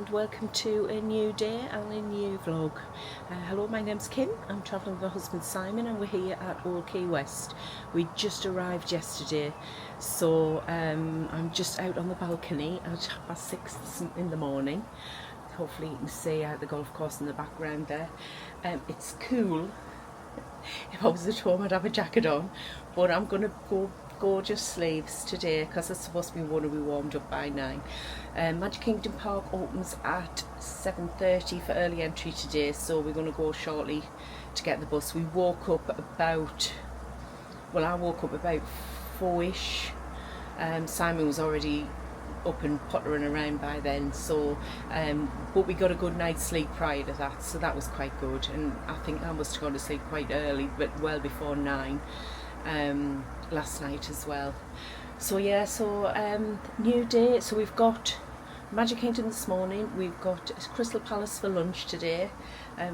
and welcome to a new day and a new vlog. Hello, my name's Kim. I'm travelling with my husband Simon and we're here at Old Key West. We just arrived yesterday, so I'm just out on the balcony at 6:30 in the morning. Hopefully you can see the golf course in the background there. It's cool. If I was at home I'd have a jacket on, but I'm going to go gorgeous sleeves today because it's supposed to be warmed up by 9. Magic Kingdom Park opens at 7:30 for early entry today, so we're going to go shortly to get the bus. We woke up about, I woke up about 4ish. Simon was already up and pottering around by then, so but we got a good night's sleep prior to that, so that was quite good. And I think I must have gone to sleep quite early, but well before 9 last night as well. So yeah, new day. So we've got Magic Kingdom this morning, we've got Crystal Palace for lunch today,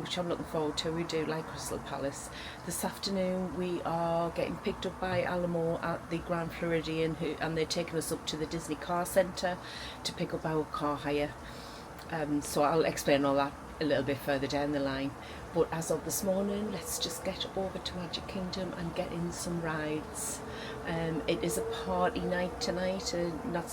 which I'm looking forward to. We do like Crystal Palace. This afternoon we are getting picked up by Alamo at the Grand Floridian, and they're taking us up to the Disney Car Centre to pick up our car hire. So I'll explain all that a little bit further down the line. But as of this morning, let's just get over to Magic Kingdom and get in some rides. It is a party night tonight, not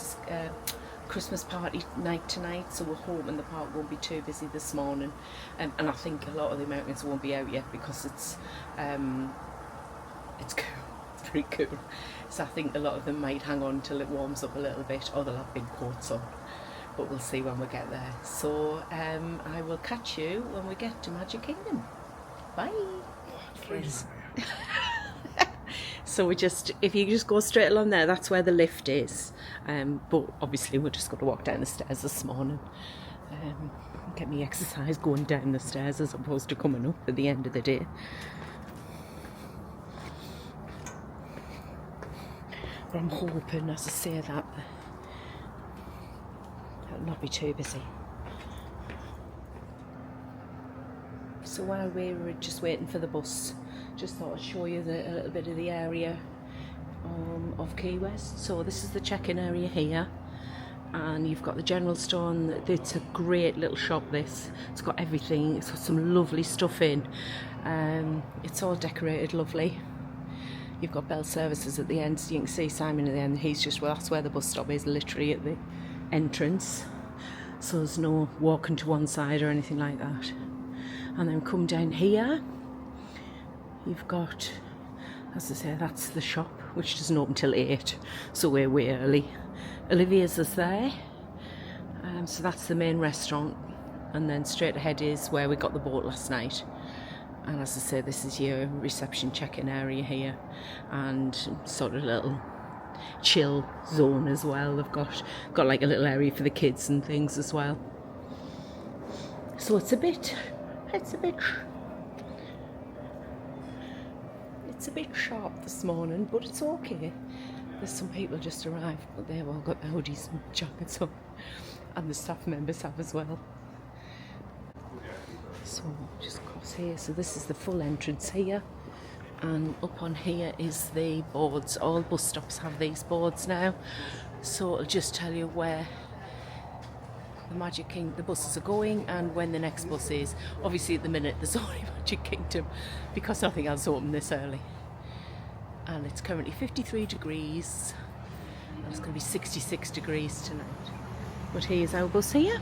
Christmas party night tonight, so we're hoping the park won't be too busy this morning. And I think a lot of the Americans won't be out yet because it's cool. It's pretty cool. So I think a lot of them might hang on till it warms up a little bit, or they'll have big coats on. But we'll see when we get there. So I will catch you when we get to Magic Kingdom. Bye. Please. So if you just go straight along there, that's where the lift is. But obviously we're just going to walk down the stairs this morning. Get me exercise going down the stairs as opposed to coming up at the end of the day. But I'm hoping, as I say, that it'll not be too busy. So while we were just waiting for the bus, just thought I'd show you a little bit of the area of Key West. So this is the check-in area here, and you've got the general store, and it's a great little shop. It's got everything. It's got some lovely stuff in. It's all decorated lovely. You've got bell services at the end, so you can see Simon at the end. That's where the bus stop is, literally at the entrance, so there's no walking to one side or anything like that. And then come down here, you've got, as I say, that's the shop, which doesn't open till 8, so we're way early. Olivia's is there, so that's the main restaurant, and then straight ahead is where we got the boat last night. And as I say, this is your reception check-in area here, and sort of little chill zone as well. They've got like a little area for the kids and things as well. So it's a bit sharp this morning, but it's okay. There's some people just arrived, but they've all got their hoodies and jackets on, and the staff members have as well. So just cross here. So this is the full entrance here, and up on here is the boards. All bus stops have these boards now, so it'll just tell you where the buses are going and when the next bus is. Obviously at the minute there's only Magic Kingdom because nothing else opened this early, and it's currently 53 degrees and it's going to be 66 degrees tonight. But here's our bus here.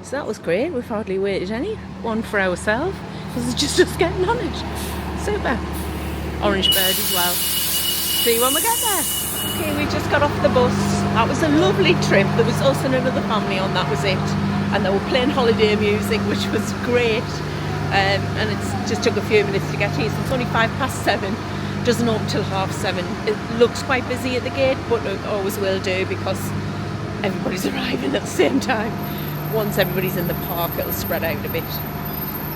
So that was great. We've hardly waited one for ourselves because it's just us getting on it. Super. Orange bird as well. See you when we get there. Okay, we just got off the bus. That was a lovely trip. There was us and another family on, that was it. And they were playing holiday music, which was great. And it just took a few minutes to get here. So it's only 7:05. Doesn't open till 7:30. It looks quite busy at the gate, but it always will do because everybody's arriving at the same time. Once everybody's in the park, it'll spread out a bit.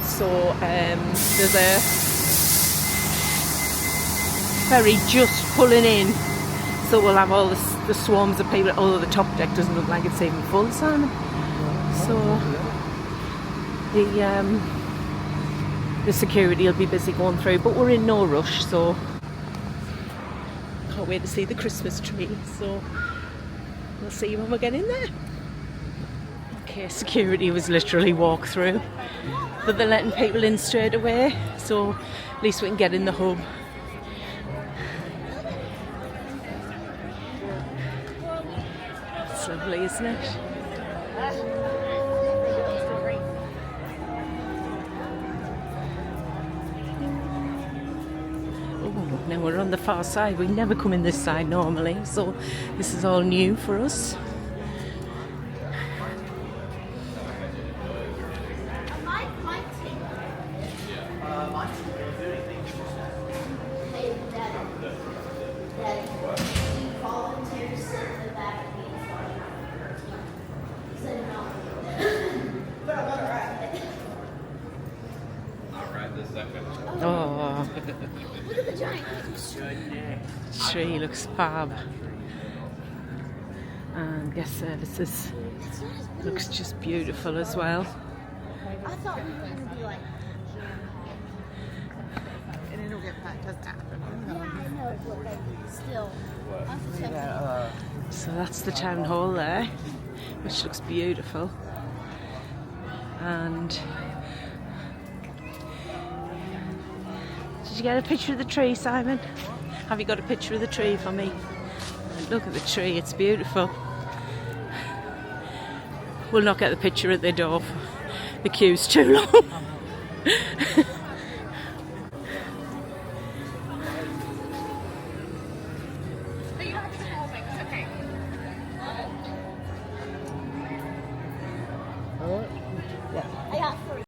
So there's a ferry just pulling in, so we'll have all the swarms of people. Although the top deck doesn't look like it's even full, Simon. So the security will be busy going through, but we're in no rush, so can't wait to see the Christmas tree. So we'll see you when we get in there. Okay, security was literally walk through, but they're letting people in straight away, so at least we can get in the hub. It's lovely, isn't it? Oh, now we're on the far side. We never come in this side normally, so this is all new for us. Oh, look at the giant tree looks fab. And guest services looks just beautiful as well. I thought we were going to be like, And it'll get packed as after. yeah, I know, but like, still. I have to check it. So that's the town hall there, which looks beautiful. And did you get a picture of the tree, Simon? Have you got a picture of the tree for me? Look at the tree, it's beautiful. We'll not get the picture at the door. The queue's too long. I got 3.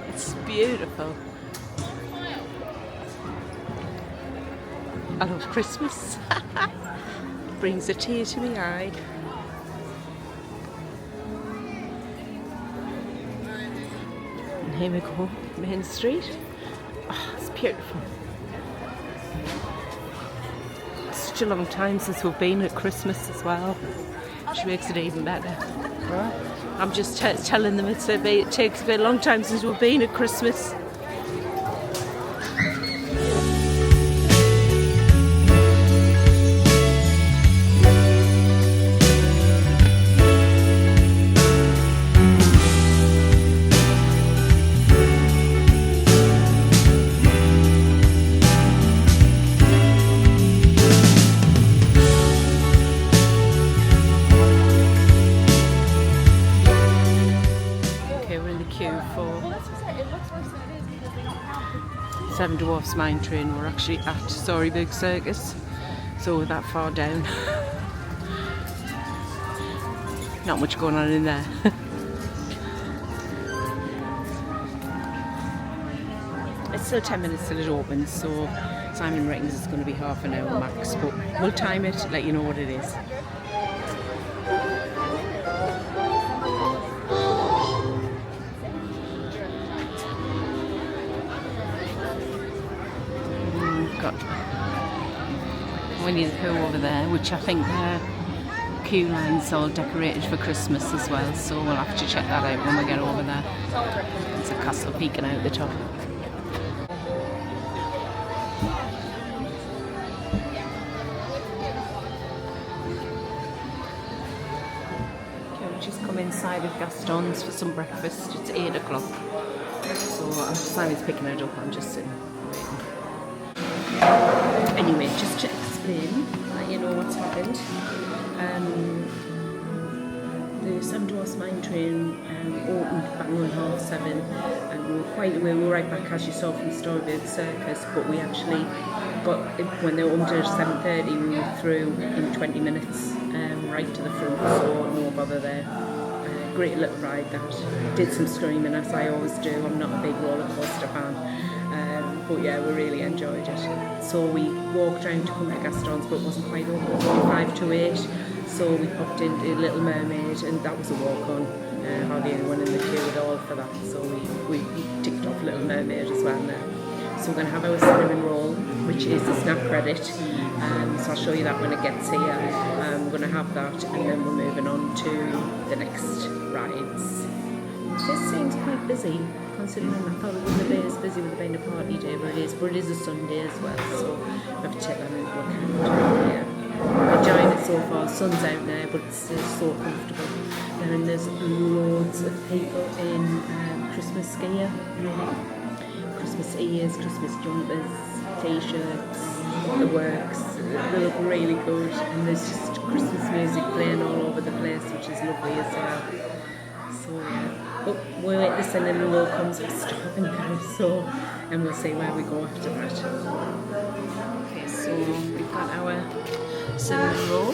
It's beautiful. I love Christmas. Brings a tear to my eye. And here we go, Main Street. Oh, it's beautiful. Such a long time since we've been at Christmas as well, which makes it even better. I'm just telling them it takes a bit long time since we've been at Christmas. Seven Dwarfs Mine Train. We're actually at Storybook Circus, so we're that far down. Not much going on in there. It's still 10 minutes till it opens, so Simon reckons it's going to be half an hour max, but we'll time it, let you know what it is. Got Winnie the Pooh over there, which I think their queue line's all decorated for Christmas as well, so we'll have to check that out when we get over there. There's a castle peeking out the top. Okay, we just come inside of Gaston's for some breakfast. It's 8 o'clock, so Simon's picking it up. I'm just sitting waiting. Anyway, just to explain, let you know what's happened. The Seven Dwarfs Mine Train opened bang on 7:30, and we were quite away. We were right back, as you saw, from Storybook Circus, but we actually got, when they opened at 7:30, we were through in 20 minutes, right to the front, so no bother there. Great little ride that. Did some screaming, as I always do. I'm not a big roller coaster fan. But yeah, we really enjoyed it. So we walked around to come to Gaston's, but it wasn't quite open. It was only 5 to 8. So we popped into Little Mermaid, and that was a walk on. Hardly anyone in the queue at all for that. So we ticked off Little Mermaid as well now. So we're going to have our cinnamon roll, which is a snack credit. So I'll show you that when it gets here. We're going to have that, and then we're moving on to the next rides. This seems quite busy. considering I thought it wouldn't be as busy with it being a party day, but it is a Sunday as well, so I have to take that into account. Yeah. Enjoying it so far. Sun's out now, but it's so comfortable. And there's loads of people in Christmas gear, Christmas ears, Christmas jumpers, t-shirts, the works. They look really good, and there's just Christmas music playing all over the place, which is lovely as well. So yeah, but we'll wait this and then the law comes for stopping now, so, and we'll see where we go after that. Okay, so we've got our cinnamon roll.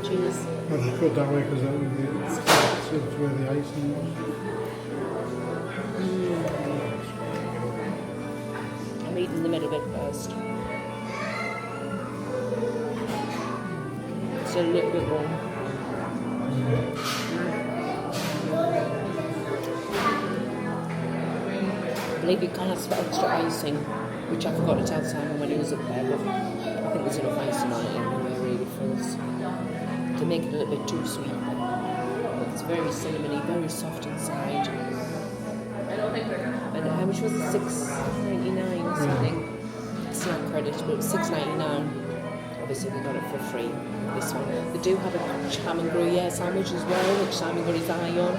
Cheers. I'll just put it that way because that would be it's where the icing was. I'm eating the middle bit first. It's a little bit warm. I believe you can have some extra icing, which I forgot to tell Simon when he was up there, but I think there's enough icing on it anyway, really, for us to make it a little bit too sweet. But it's very cinnamony, very soft inside. And how much was it? $6.99 or something. It's not credit, but it was $6.99. Obviously we got it for free, this one. They do have a ham and gruyere sandwich as well, which Simon got his eye on,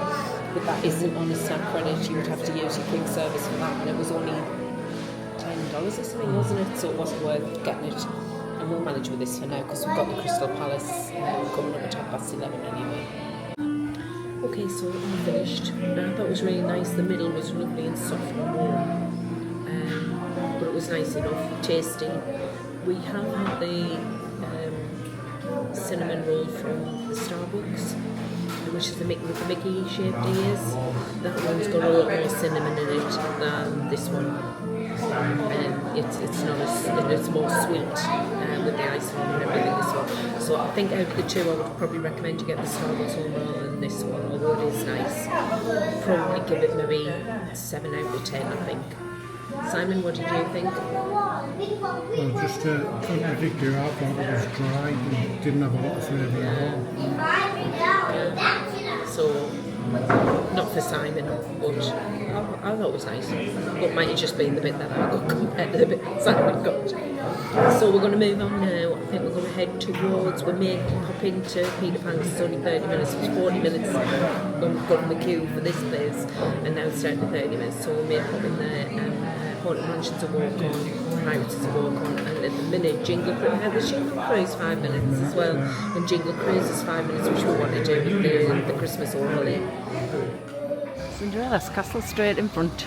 but that isn't on a snack credit. You would have to use your quick service for that, and it was only $10 or something, wasn't it? So it wasn't worth getting it. And we'll manage with this for now because we've got the Crystal Palace coming up at 11:30 anyway. Okay, so I'm finished. Now, I thought it was really nice. The middle was lovely and soft and warm, but it was nice enough, tasty. We have had the cinnamon roll from the Starbucks, which is the with the Mickey shaped ears. That one's got a lot more cinnamon in it than this one. It's not as it's more sweet with the ice cream and everything. This one, so I think out of the two, I would probably recommend you get the Starbucks one rather than this one. Although it is nice, probably give it maybe 7 out of 10. I think. Simon, what did you think? Well, just I think your outfit was dry and didn't have a lot of flavour at all. So, not for Simon, but I thought it was nice. But might have just been the bit that I got compared to the bit that Simon got. So we're going to move on now. I think we're going to head towards, we may pop into Peter Pan's. It's only 30 minutes, it's 40 minutes when we've got in the queue for this place, and now it's down to 30 minutes, so we may pop in there. Haunted Mansion's a walk on, Pirates is a walk on, and at the minute Jingle Cruise, now the Jingle Cruise 5 minutes as well, and Jingle Cruise is 5 minutes, which we want to do with the Christmas overlay. Cinderella's castle straight in front.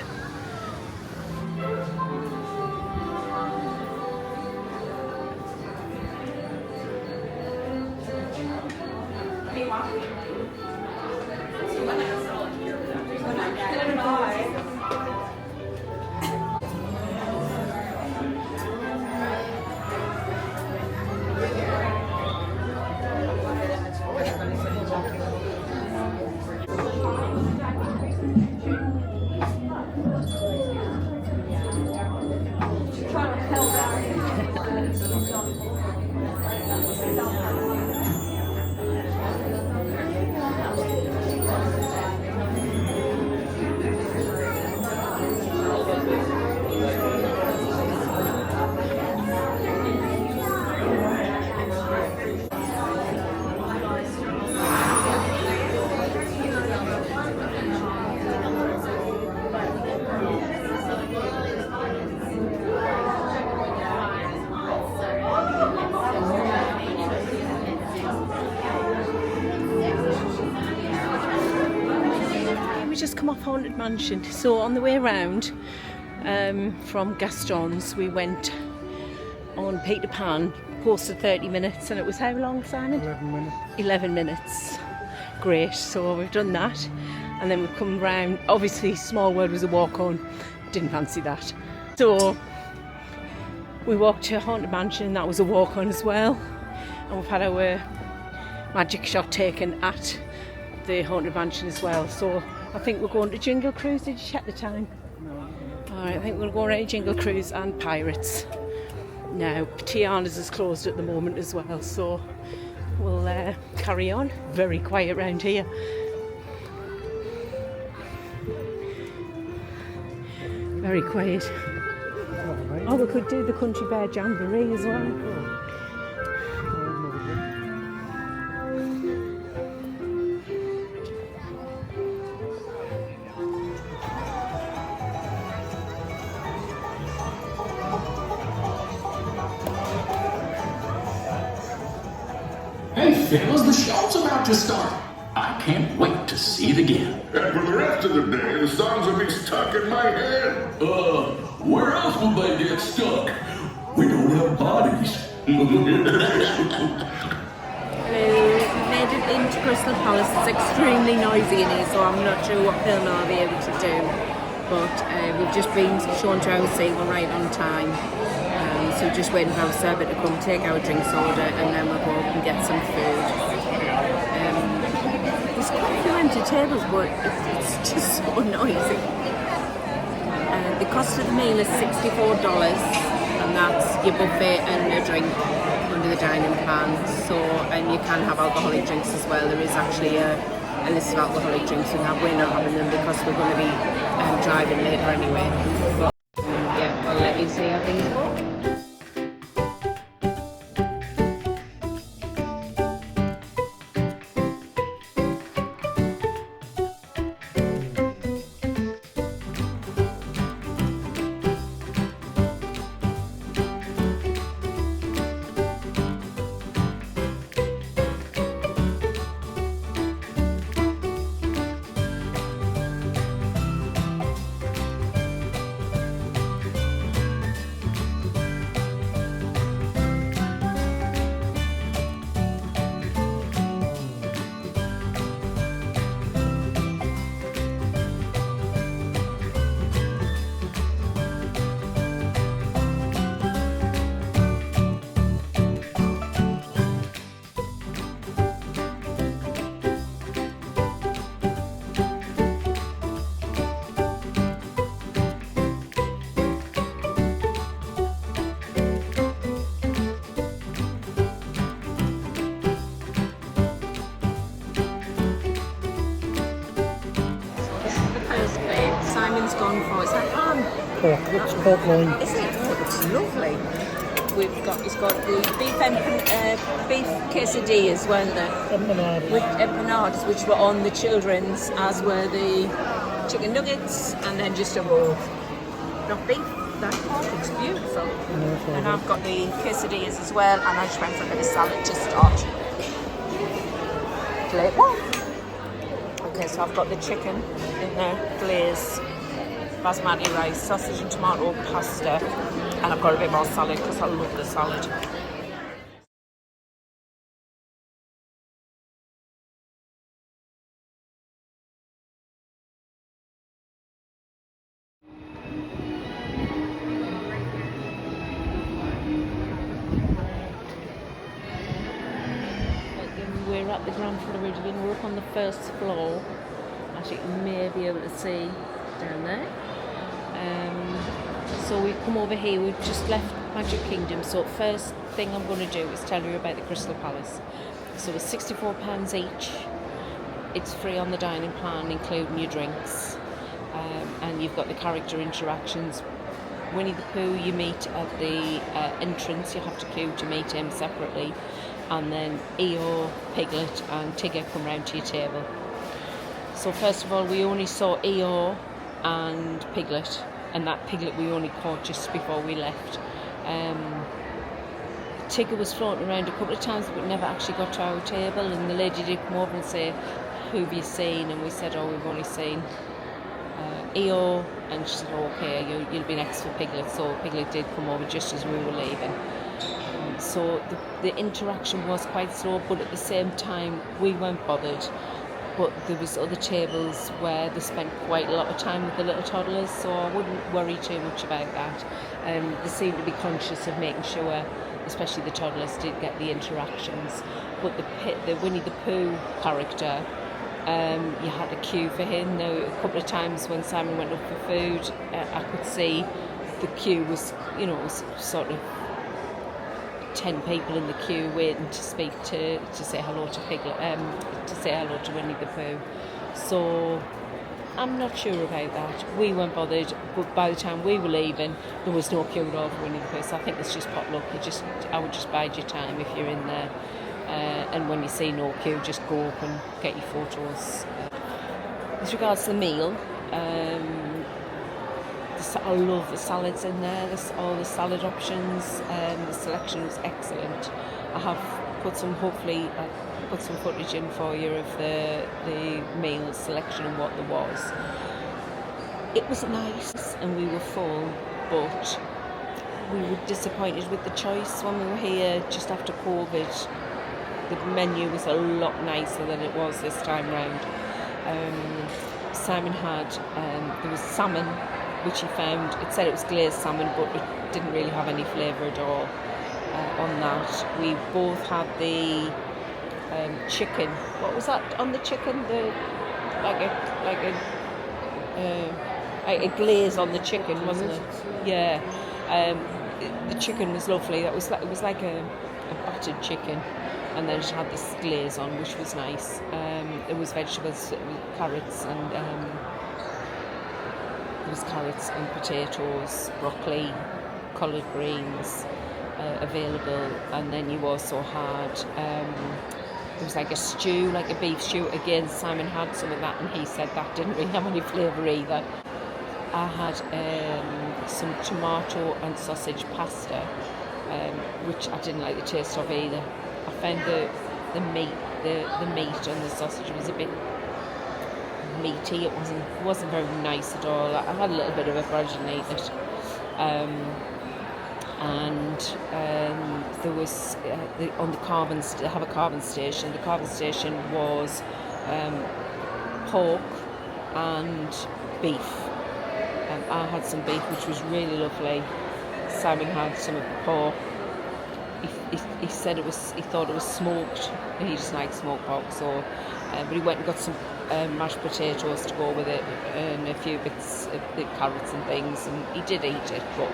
Just come off Haunted Mansion, so on the way around from Gaston's we went on Peter Pan, posted 30 minutes, and it was how long, Simon? 11 minutes. 11 minutes. Great, so we've done that, and then we've come round. Obviously Small World was a walk on, didn't fancy that, so we walked to Haunted Mansion, and that was a walk on as well, and we've had our magic shot taken at the Haunted Mansion as well. So I think we're going to Jingle Cruise. Did you check the time? No. Alright, I think we're going to Jingle Cruise and Pirates. Now, Tiana's is closed at the moment as well, so we'll carry on. Very quiet around here. Very quiet. Oh, we could do the Country Bear Jamboree as well. Hey fellas, the show's about to start. I can't wait to see it again. And for the rest of the day, the songs will be stuck in my head. Where else will they get stuck? We don't have bodies. Hello, we made it into Crystal Palace. It's extremely noisy in here, so I'm not sure what film I'll be able to do. But we've just been shown to our seat, we're right on time. So we're just waiting for our server to come, take our drinks order, and then we'll go up and get some food. There's quite a few empty tables, but it's just so noisy. The cost of the meal is $64, and that's your buffet and a drink under the dining plan. So, and you can have alcoholic drinks as well. There is actually a list of alcoholic drinks we're not having them because we're going to be driving later anyway. But yeah, I'll let you see how things go. Simon's gone for it's like Pork loin. Isn't it? Oh, it's lovely. It's got the beef quesadillas, weren't there? With empanadas, which were on the children's, as were the chicken nuggets, and then just a roll. Not beef. That pork looks beautiful. And I've got the quesadillas as well, and I just went for a bit of salad to start. Plate one. Okay, so I've got the chicken in there, glazed, basmati rice, sausage and tomato pasta, and I've got a bit more salad because I love the salad. We're at the Grand Floridian. We're up on the first floor, as you may be able to see down there. So we've come over here. We've just left Magic Kingdom. So first thing I'm going to do is tell you about the Crystal Palace. So it's £64 each. It's free on the dining plan, including your drinks, and you've got the character interactions. Winnie the Pooh you meet at the entrance. You have to queue to meet him separately. And then Eeyore, Piglet and Tigger come round to your table. So first of all, we only saw Eeyore and Piglet, and that Piglet we only caught just before we left. Tigger was floating around a couple of times, but never actually got to our table, and the lady did come over and say, "Who have you seen?" And we said, "Oh, we've only seen Eeyore," and she said, "Oh, okay, you'll be next for Piglet." So Piglet did come over just as we were leaving. So the interaction was quite slow, but at the same time we weren't bothered. But there was other tables where they spent quite a lot of time with the little toddlers, so I wouldn't worry too much about that. They seemed to be conscious of making sure, especially the toddlers, did get the interactions. But the Winnie the Pooh character, you had a queue for him. Now, a couple of times when Simon went up for food, I could see the queue was, was sort of 10 people in the queue waiting to speak to say hello to Piglet, to say hello to Winnie the Pooh. So I'm not sure about that. We weren't bothered, but by the time we were leaving, there was no queue at all for Winnie the Pooh. So I think it's just potluck. I would just bide your time if you're in there. And when you see no queue, just go up and get your photos. As regards to the meal, I love the salads in there. All the salad options. The selection was excellent. I have put some footage in for you of the meal selection and what there was. It was nice and we were full, but we were disappointed with the choice when we were here just after COVID. The menu was a lot nicer than it was this time round. Simon had, there was salmon, which he found, it said it was glazed salmon, but it didn't really have any flavour at all on that. We both had the chicken. What was that on the chicken? A glaze on the chicken, wasn't it? Yeah. The chicken was lovely. It was like a battered chicken, and then it had this glaze on, which was nice. There was vegetables, carrots and potatoes, broccoli, collard greens available, and then you also had there was like a stew, like a beef stew. Again, Simon had some of that, and he said that didn't really have any flavour either. I had some tomato and sausage pasta, which I didn't like the taste of either. I found the meat on the sausage was a bit meaty. It wasn't very nice at all. I had a little bit of aversion to it. There was on the carbon. They have a carbon station. The carbon station was pork and beef. I had some beef, which was really lovely. Simon had some of the pork. He said he thought it was smoked, and he just liked smoked pork. So, but he went and got some mashed potatoes to go with it, and a few bits of the carrots and things, and he did eat it. But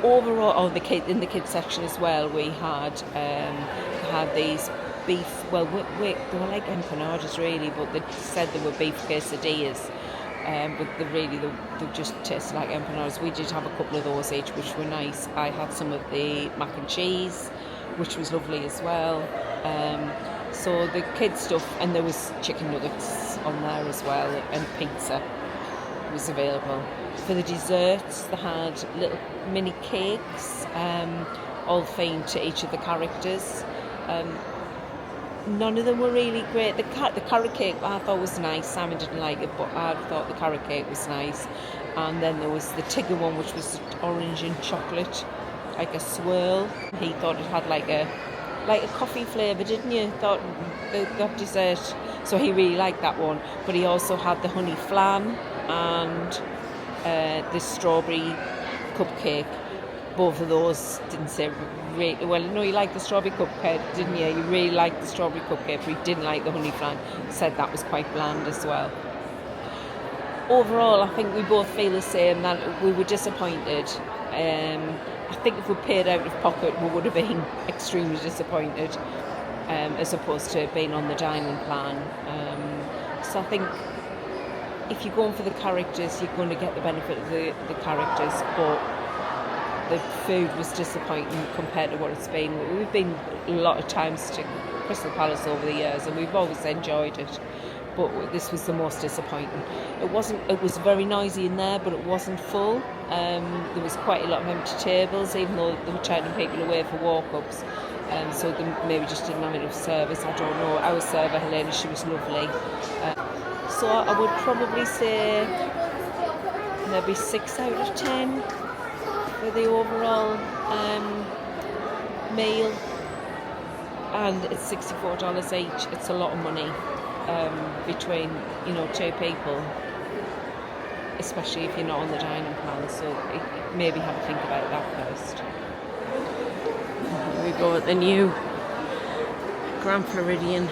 overall, in the kids section as well, we had these beef. Well, they were like empanadas really, but they said they were beef quesadillas. But they just tasted like empanadas. We did have a couple of those each, which were nice. I had some of the mac and cheese, which was lovely as well. So the kids stuff, and there was chicken nuggets on there as well, and pizza was available. For the desserts, they had little mini cakes, all themed to each of the characters. None of them were really great. The carrot cake I thought was nice. Simon didn't like it, but I thought the carrot cake was nice. And then there was the Tigger one, which was orange and chocolate, like a swirl. He thought it had like a coffee flavour, didn't you? Thought that dessert. So he really liked that one. But he also had the honey flan and the strawberry cupcake. Both of those didn't say really well. No, you liked the strawberry cupcake, didn't you? You really liked the strawberry cupcake, but you didn't like the honey flan. Said that was quite bland as well. Overall, I think we both feel the same, that we were disappointed. I think if we paid out of pocket, we would have been extremely disappointed, as opposed to being on the dining plan. So I think if you're going for the characters, you're going to get the benefit of the characters, but the food was disappointing compared to what it's been. We've been a lot of times to Crystal Palace over the years, and we've always enjoyed it, but this was the most disappointing. It was very noisy in there, but it wasn't full. There was quite a lot of empty tables, even though they were turning people away for walk-ups, so they maybe just didn't have enough service. I don't know. Our server, Helena, she was lovely. So I would probably say maybe 6 out of 10 for the overall meal, and it's $64 each. It's a lot of money between two people, especially if you're not on the dining plan. So maybe have a think about that first. Here we go at the new Grand Floridian.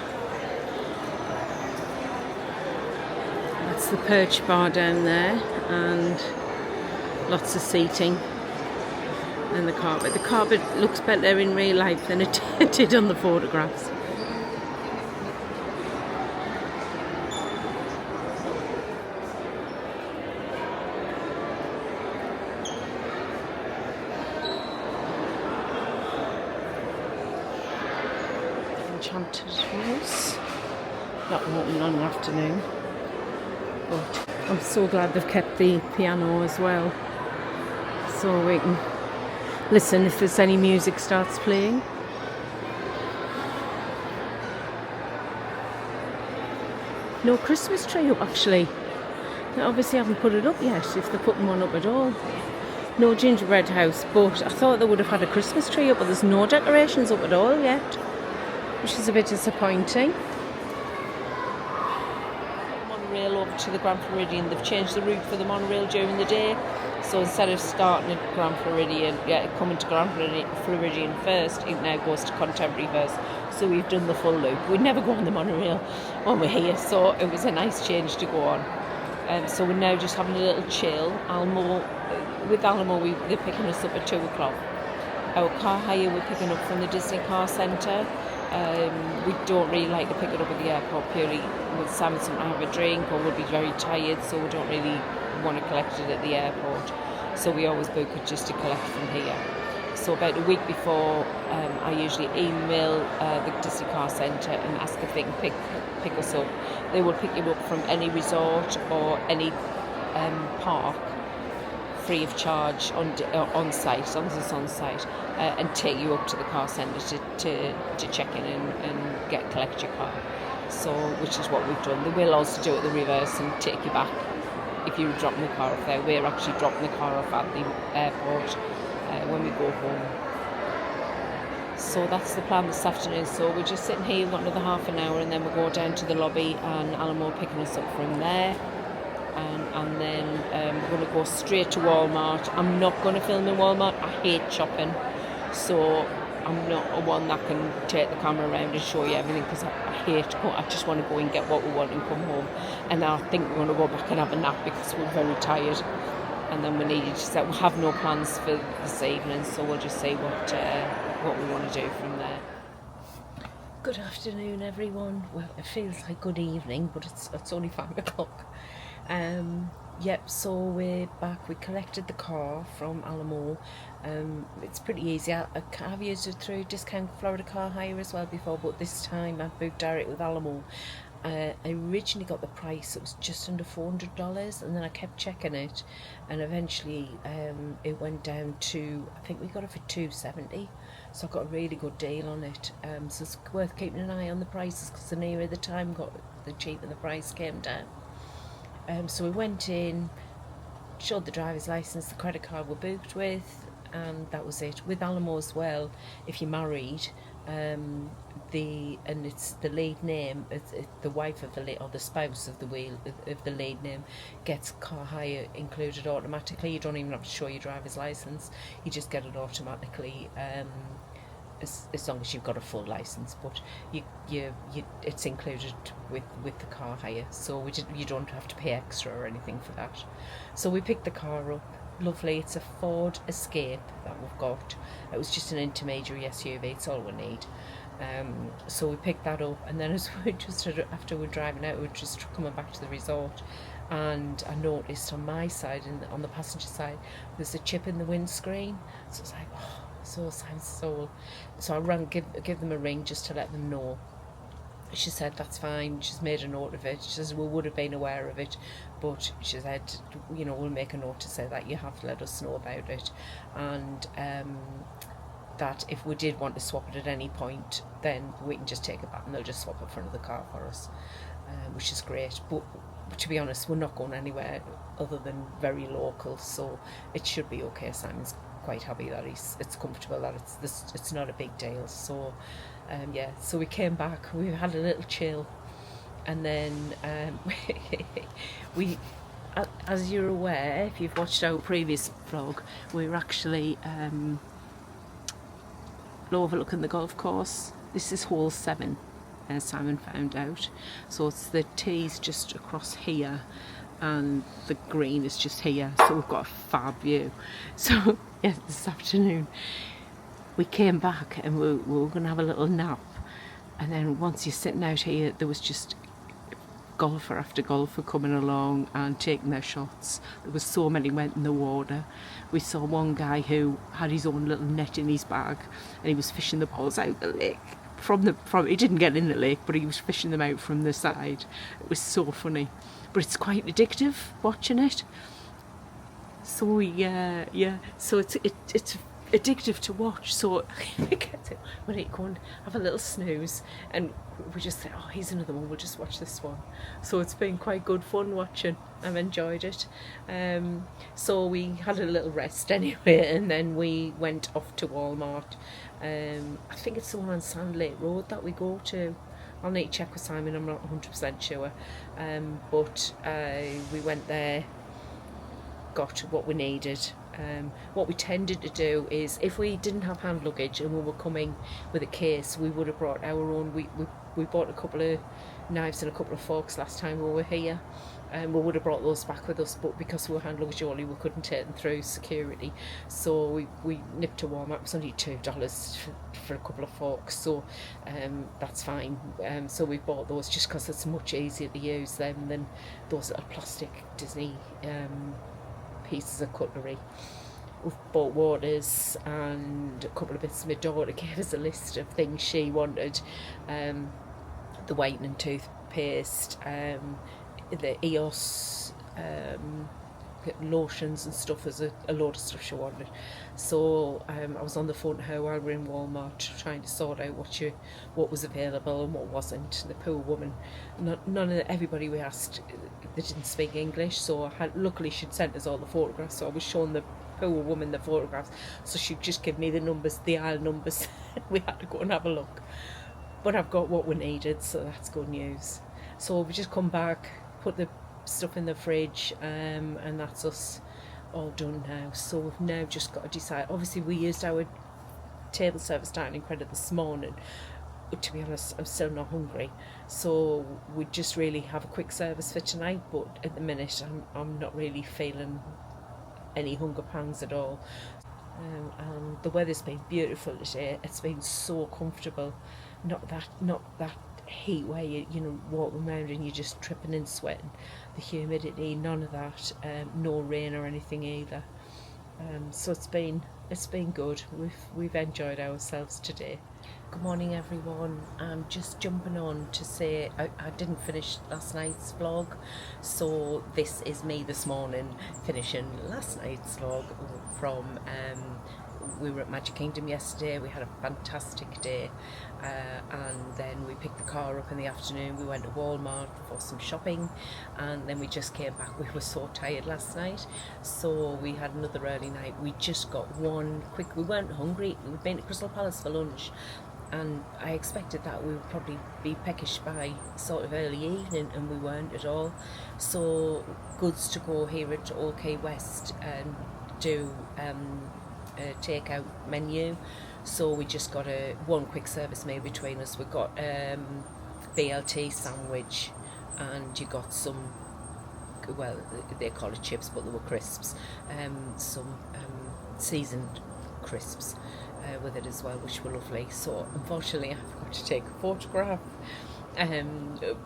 That's the perch bar down there, and lots of seating. And the carpet looks better in real life than it did on the photographs. Enchanted House, not open on an afternoon, but I'm so glad they've kept the piano as well, so we can listen if there's any music starts playing. No Christmas tree up actually. They obviously haven't put it up yet, if they're putting one up at all. No gingerbread house, but I thought they would have had a Christmas tree up, but there's no decorations up at all yet, which is a bit disappointing. Monorail over to the Grand Floridian. They've changed the route for the monorail during the day, so instead of starting at Grand Floridian, coming to Grand Floridian first, it now goes to Contemporary first. So we've done the full loop. We never go on the monorail when we're here, so it was a nice change to go on. So we're now just having a little chill. With Alamo, they're picking us up at 2 o'clock. Our car hire we're picking up from the Disney Car Centre. We don't really like to pick it up at the airport purely with Sam to have a drink, or we'll be very tired, so we don't really want to collect it at the airport. So we always book it just to collect from here. So about a week before, I usually email the Disney Car Centre and ask if they can pick us up. They will pick you up from any resort or any park free of charge on site, as long as it's on site, and take you up to the car centre to check in and collect your car. So, which is what we've done. They will also do it the reverse and take you back if you're dropping the car off there. We're actually dropping the car off at the airport when we go home. So that's the plan this afternoon. So we're just sitting here, we've got another half an hour, and then we'll go down to the lobby and Alamo picking us up from there. And then we're going to go straight to Walmart. I'm not going to film in Walmart. I hate shopping, so I'm not a one that can take the camera around and show you everything, because I hate to go. I just want to go and get what we want and come home. And I think we're going to go back and have a nap because we're very tired. And then we needed to set. We have no plans for this evening, so we'll just see what we want to do from there. Good afternoon, everyone. Well, it feels like good evening, but it's only 5 o'clock. Yep, so we're back. We collected the car from Alamo. It's pretty easy. I've used it through Discount Florida Car Hire as well before, but this time I booked direct with Alamo. I originally got the price, it was just under $400, and then I kept checking it, and eventually it went down to, I think we got it for $270, so I got a really good deal on it. So it's worth keeping an eye on the prices, because the nearer the time got, the cheaper the price came down. So we went in, showed the driver's license, the credit card we're booked with, and that was it. With Alamo as well, if you're married, and it's the lead name, the wife of the or the spouse of the lead name gets car hire included automatically. You don't even have to show your driver's license; you just get it automatically. As long as you've got a full license, but it's included with the car hire, so you don't have to pay extra or anything for that. So we picked the car up. Lovely, it's a Ford Escape that we've got. It was just an intermediary SUV, it's all we need. So we picked that up, and then as we just after we're driving out, we're just coming back to the resort, and I noticed on my side, on the passenger side, there's a chip in the windscreen. So it's like, oh, so sounds so. So I rang, give them a ring just to let them know. She said that's fine. She's made a note of it. She says we would have been aware of it, but she said, we'll make a note to say that you have to let us know about it, and that if we did want to swap it at any point, then we can just take it back and they'll just swap it for another car for us, which is great. But to be honest, we're not going anywhere other than very local, so it should be okay. Simon's quite happy that it's comfortable, that it's not a big deal. So so we came back, we had a little chill, and then we as you're aware, if you've watched our previous vlog, we were actually overlooking the golf course. This is hole 7, as Simon found out, so it's the tees just across here, and the green is just here, so we've got a fab view. So yes, this afternoon we came back and we were going to have a little nap, and then once you're sitting out here, there was just golfer after golfer coming along and taking their shots. There was so many went in the water. We saw one guy who had his own little net in his bag, and he was fishing the balls out the lake from he didn't get in the lake, but he was fishing them out from the side. It was so funny, but it's quite addictive watching it. So so it's addictive to watch. So when it go and have a little snooze, and we just say, oh, here's another one, we'll just watch this one. So it's been quite good fun watching. I've enjoyed it. So we had a little rest anyway, and then we went off to Walmart. I think it's the one on Sand Lake Road that we go to. I'll need to check with Simon, I'm not 100% sure. But we went there, got what we needed. What we tended to do is, if we didn't have hand luggage and we were coming with a case, we would have brought our own. We bought a couple of knives and a couple of forks last time we were here, and we would have brought those back with us, but because we were hand luggage only, we couldn't take them through security. So we nipped to Walmart. It was only $2 for a couple of forks, so that's fine. So we bought those just because it's much easier to use them than those little plastic Disney pieces of cutlery. We've bought waters and a couple of bits. My daughter gave us a list of things she wanted. The whitening toothpaste, the EOS lotions and stuff. There's a load of stuff she wanted. So I was on the phone to her while we were in Walmart trying to sort out what was available and what wasn't. The poor woman, everybody we asked, they didn't speak English, so luckily she'd sent us all the photographs, so I was showing the poor woman the photographs, so she'd just give me the numbers, the aisle numbers. We had to go and have a look, but I've got what we needed, so that's good news. So we just come back, put the stuff in the fridge, and that's us all done now. So we've now just got to decide. Obviously we used our table service dining credit this morning. To be honest, I'm still not hungry, so we just really have a quick service for tonight, but at the minute I'm not really feeling any hunger pangs at all. And the weather's been beautiful today. It's been so comfortable, not that heat where you walking around and you're just tripping and sweating. The humidity, none of that. No rain or anything either. So it's been good. We've enjoyed ourselves today. Good morning everyone. I'm just jumping on to say I didn't finish last night's vlog, so this is me this morning finishing last night's vlog from we were at Magic Kingdom yesterday. We had a fantastic day, and then we picked the car up in the afternoon. We went to Walmart for some shopping, and then we just came back. We were so tired last night, so we had another early night. We just got one quick. We weren't hungry. We'd been to Crystal Palace for lunch, and I expected that we would probably be peckish by sort of early evening, and we weren't at all. So goods to go here at OK West and do a take-out menu, so we just got one quick service meal between us. We got BLT sandwich, and you got some, well, they call it chips, but they were crisps, some seasoned crisps with it as well, which were lovely. So unfortunately I forgot to take a photograph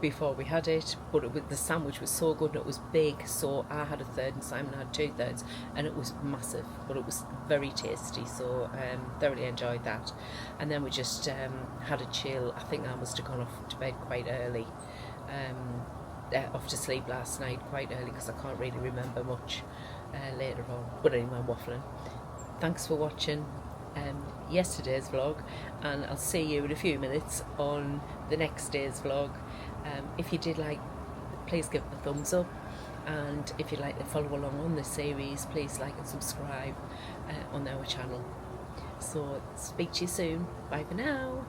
before we had it, but the sandwich was so good and it was big, so I had a third and Simon had 2/3, and it was massive, but it was very tasty, so thoroughly enjoyed that. And then we just had a chill. I think I must have gone off to bed quite early, off to sleep last night quite early, because I can't really remember much later on. But anyway, I'm waffling. Thanks for watching yesterday's vlog, and I'll see you in a few minutes on the next day's vlog. If you did like, please give it a thumbs up, and if you'd like to follow along on this series, please like and subscribe on our channel. So speak to you soon. Bye for now.